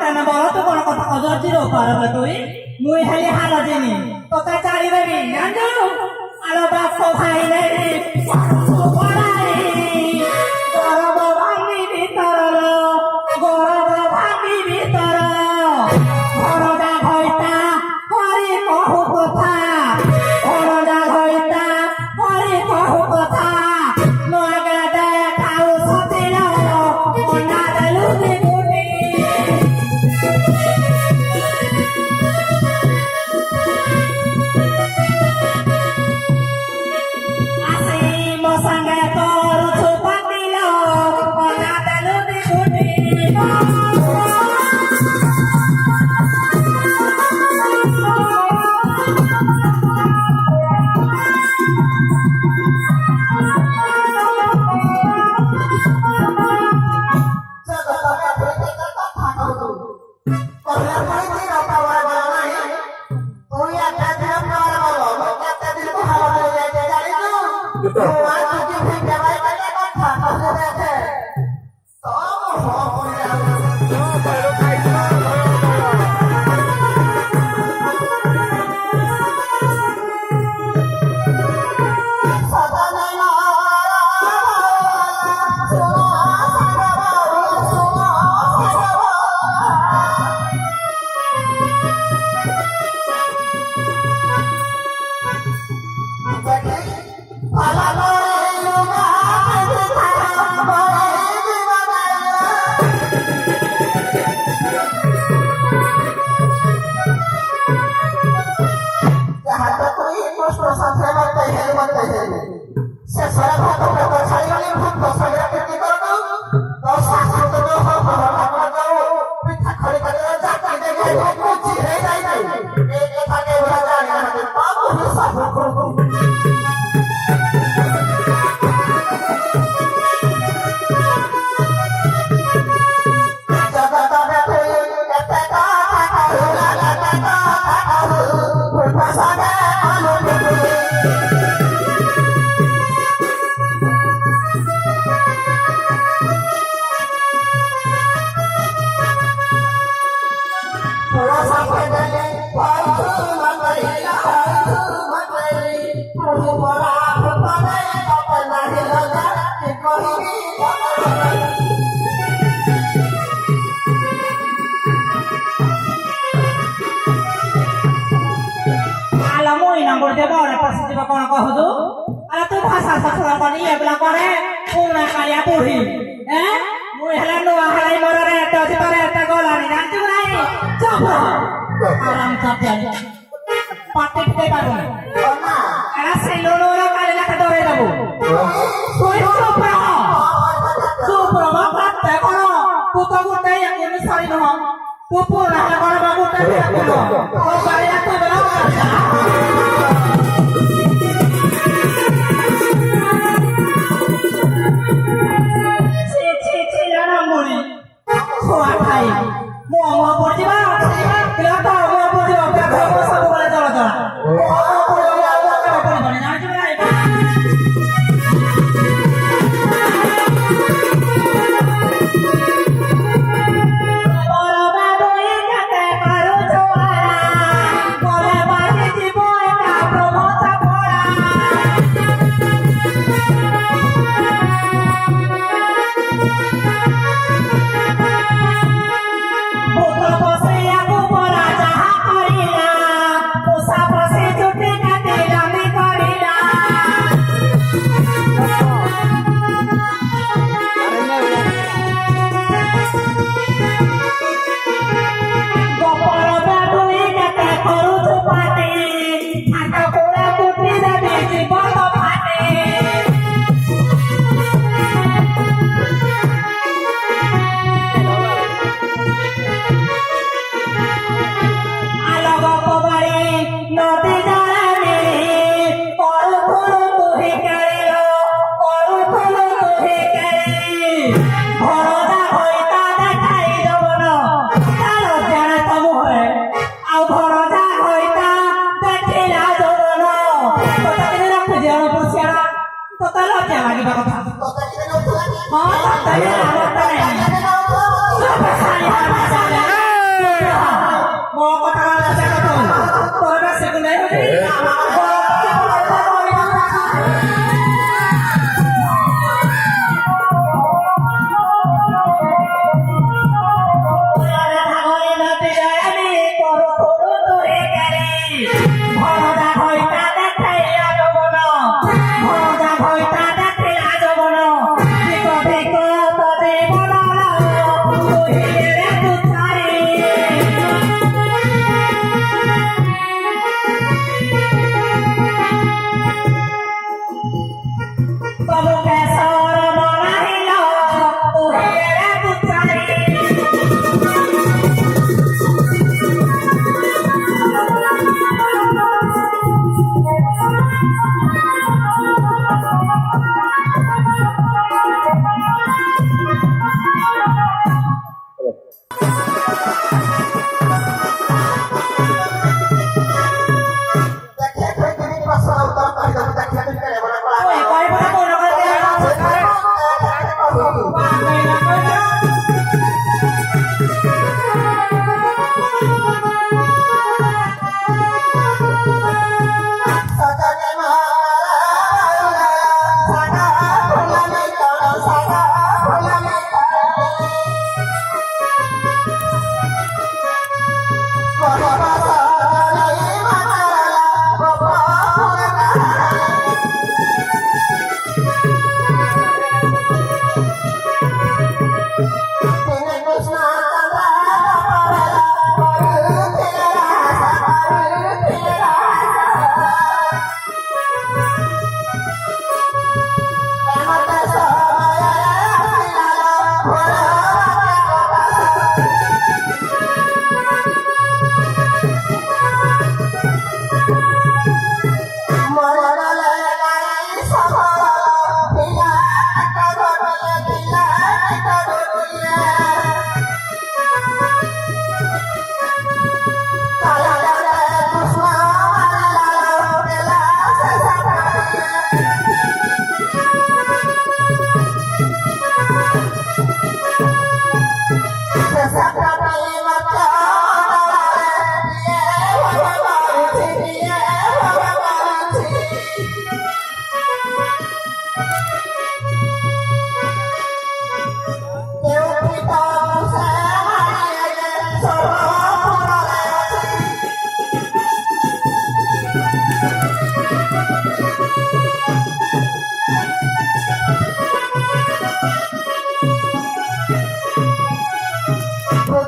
তেনে বলো তো কোনো কথা অজর্জির পারবে তুই মুই হেলি হালা জিনি তোকে চারি দেবি জানো আলো বাপ ভাই রে গরব ভাঙি ভিতর গরব ভাঙি ভিতর ঘরটা ঘইতা করে কহু কথা ঘরটা ঘইতা করে কহু কথা নগা দেখাও সতিল ওনা দেলু দিগুনি Sangat terus pandilo, orang dalam dibuat. Kau kau tu, kalau tu bahasa sekolah kau ni ya bilang kau ni, pura kaya puri, mui halan dua halai morare, tu si pare tegola ni nanti mulai, coba, alam saja, patik te baru, kalau seluruh orang kali nak kedore tahu, kau coba, coba apa te kau, putu putu yang ini sari tu, pupu lah kalau baru putu yang itu, kau kali aku berapa? Mau pergi mana? Tidak tahu mau pergi mana. Tidak tahu siapa boleh jalan-jalan. Mau pergi mana? Nanti mana? Kalau baru ini kata baru juara, kalau baru di boy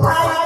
Bye.